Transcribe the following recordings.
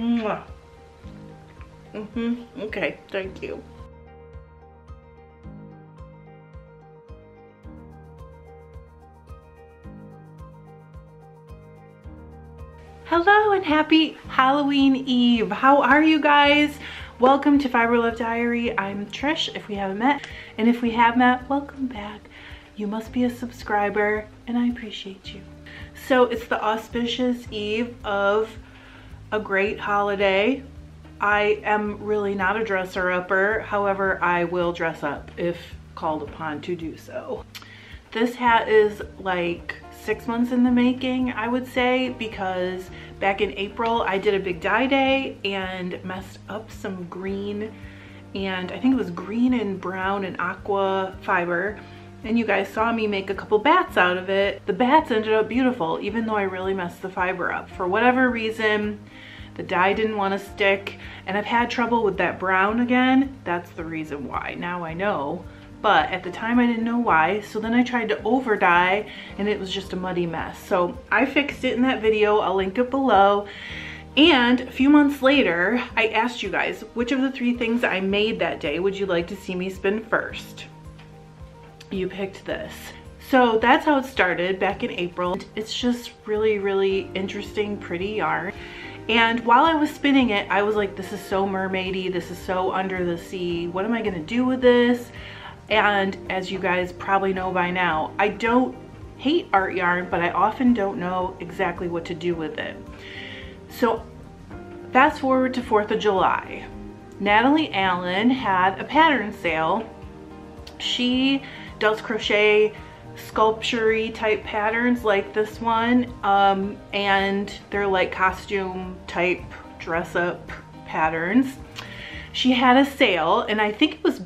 Mwah. Okay, thank you. Hello and happy Halloween Eve. How are you guys? Welcome to FiberLoveDiary. I'm Trish, if we haven't met. And if we have met, welcome back. You must be a subscriber and I appreciate you. So it's the auspicious eve of a great holiday. I am really not a dresser-upper. However, I will dress up if called upon to do so. This hat is like 6 months in the making, I would say, because back in April I did a big dye day and messed up some green, and I think it was green and brown and aqua fiber, and you guys saw me make a couple bats out of it. The bats ended up beautiful even though I really messed the fiber up. For whatever reason, the dye didn't want to stick, and I've had trouble with that brown again. That's the reason why. Now I know. But at the time I didn't know why, so then I tried to over dye and it was just a muddy mess. So I fixed it in that video, I'll link it below. And a few months later, I asked you guys, which of the 3 things I made that day would you like to see me spin first? You picked this. So that's how it started back in April. It's just really, really interesting, pretty yarn. And while I was spinning it, I was like, this is so mermaidy, this is so under the sea. What am I gonna do with this? And as you guys probably know by now, I don't hate art yarn, but I often don't know exactly what to do with it. So fast forward to 4th of July. Natalie Allen had a pattern sale. She does crochet sculpture-y type patterns like this one, and they're like costume type dress up patterns. She had a sale, and I think it was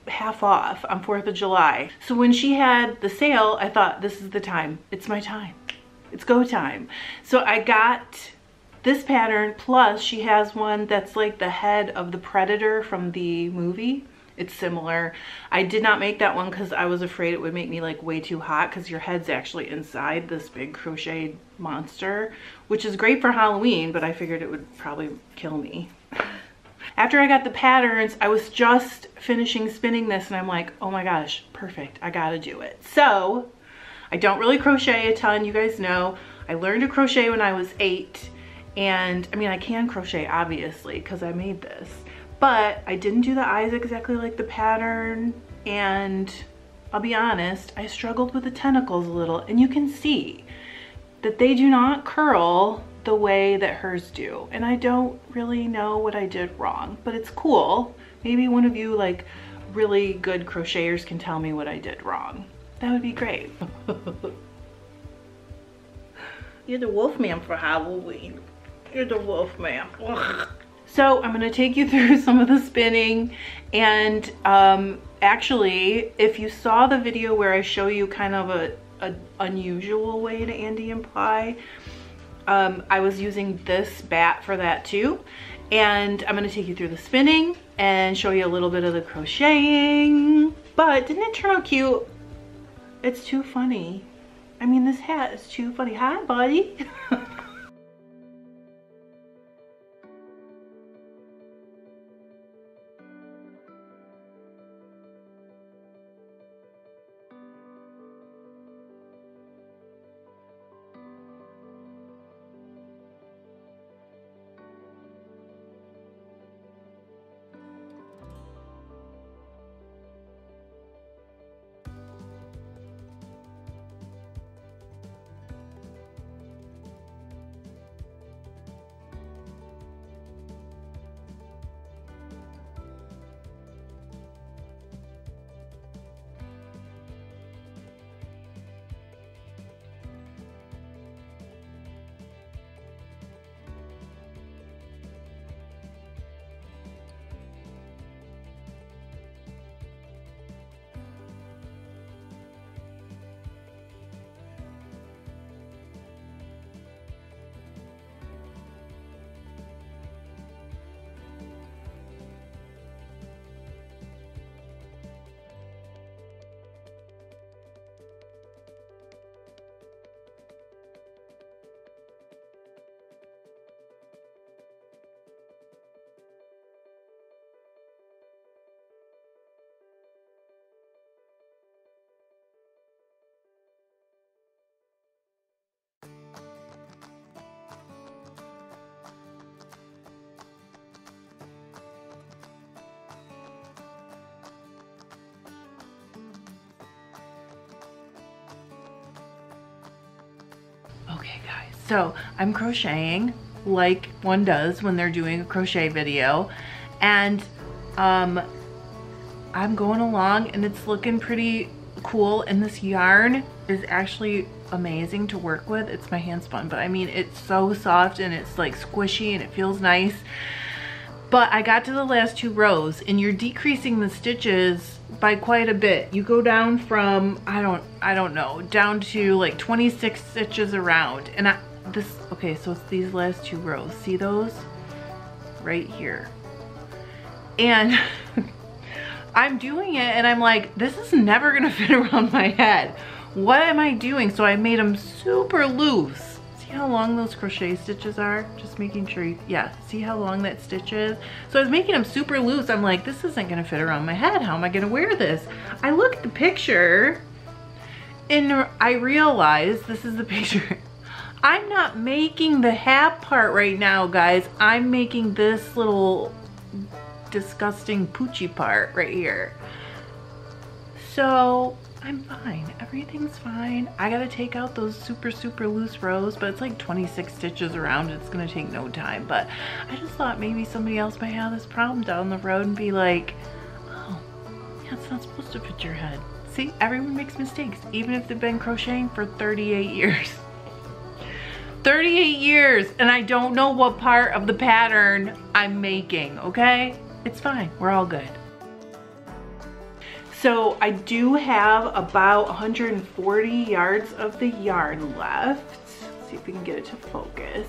half off on 4th of July. So when she had the sale, I thought, this is the time. It's my time. It's go time. So I got this pattern, plus she has one that's like the head of the Predator from the movie. It's similar. I did not make that one because I was afraid it would make me like way too hot, because your head's actually inside this big crocheted monster, which is great for Halloween, but I figured it would probably kill me. After I got the patterns, I was just finishing spinning this and I'm like, oh my gosh, perfect, I gotta do it. So I don't really crochet a ton, you guys know. I learned to crochet when I was 8, and I mean, I can crochet obviously because I made this, but I didn't do the eyes exactly like the pattern, and I'll be honest, I struggled with the tentacles a little, and you can see that they do not curl the way that hers do, and I don't really know what I did wrong, but it's cool. Maybe one of you like really good crocheters can tell me what I did wrong. That would be great. You're the Wolfman for Halloween. You're the Wolfman. Ugh. So I'm gonna take you through some of the spinning, and actually, if you saw the video where I show you kind of a unusual way to Andy and Ply, I was using this bat for that too. And I'm gonna take you through the spinning and show you a little bit of the crocheting. But didn't it turn out cute? It's too funny. I mean, this hat is too funny. Hi, buddy. Okay guys, so I'm crocheting like one does when they're doing a crochet video, and I'm going along and it's looking pretty cool, and this yarn is actually amazing to work with. It's my Handspun, but I mean it's so soft and it's like squishy and it feels nice. But I got to the last 2 rows and you're decreasing the stitches by quite a bit. You go down from, I don't know, down to like 26 stitches around. And okay, so it's these last 2 rows. See those? Right here. And I'm doing it and I'm like, this is never gonna fit around my head. What am I doing? So I made them super loose. See how long those crochet stitches are? Just making sure yeah, see how long that stitch is? So I was making them super loose. I'm like, this isn't gonna fit around my head. How am I gonna wear this? I look at the picture and I realize this is the picture. I'm not making the hat part right now, guys. I'm making this little disgusting poochy part right here. So I'm fine, everything's fine. I gotta take out those super loose rows, but it's like 26 stitches around. It's gonna take no time, but I just thought maybe somebody else might have this problem down the road and be like, oh, yeah, it's not supposed to fit your head. See, everyone makes mistakes, even if they've been crocheting for 38 years. 38 years, and I don't know what part of the pattern I'm making, okay? It's fine, we're all good. So I do have about 140 yards of the yarn left. Let's see if we can get it to focus.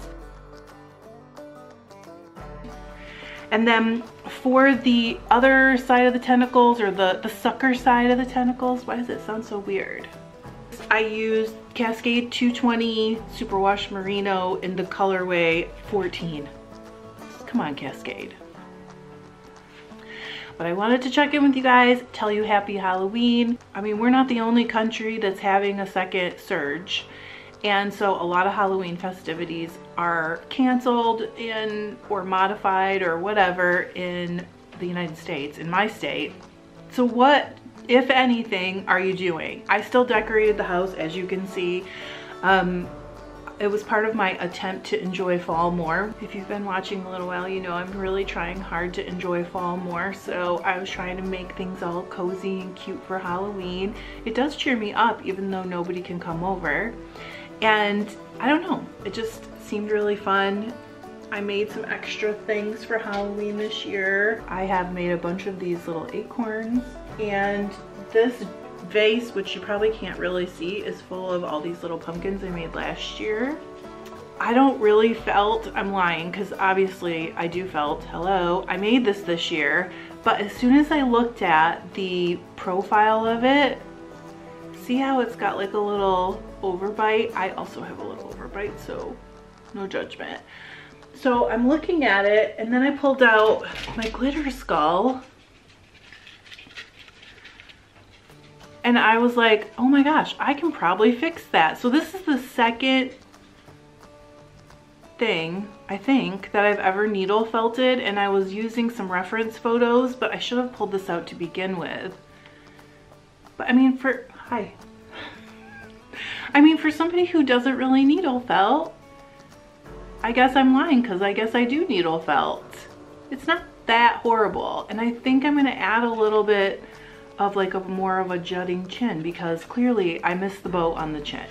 And then for the other side of the tentacles, or the sucker side of the tentacles, why does it sound so weird? I used Cascade 220 Superwash Merino in the colorway 14. Come on, Cascade. But I wanted to check in with you guys, tell you happy Halloween. I mean, we're not the only country that's having a second surge. And so a lot of Halloween festivities are canceled or modified or whatever in the United States, in my state. So what, if anything, are you doing? I still decorated the house, as you can see. It was part of my attempt to enjoy fall more. If you've been watching a little while, you know I'm really trying hard to enjoy fall more. So I was trying to make things all cozy and cute for Halloween. It does cheer me up even though nobody can come over. And I don't know, it just seemed really fun. I made some extra things for Halloween this year. I have made a bunch of these little acorns, and this vase, which you probably can't really see, is full of all these little pumpkins I made last year. I don't really felt, I'm lying, because obviously I do felt, hello, I made this year, but as soon as I looked at the profile of it, see how it's got like a little overbite? I also have a little overbite, so no judgment. So I'm looking at it, and then I pulled out my glitter skull, and I was like, oh my gosh, I can probably fix that. So this is the second thing, I think, that I've ever needle felted, and I was using some reference photos, but I should have pulled this out to begin with. But I mean, for somebody who doesn't really needle felt, I guess I'm lying, because I guess I do needle felt. It's not that horrible, and I think I'm gonna add a little bit of like more of a jutting chin, because clearly I missed the boat on the chin.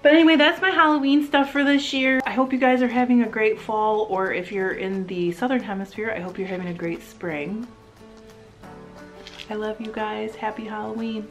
But anyway, that's my Halloween stuff for this year. I hope you guys are having a great fall, or if you're in the Southern Hemisphere, I hope you're having a great spring. I love you guys. Happy Halloween.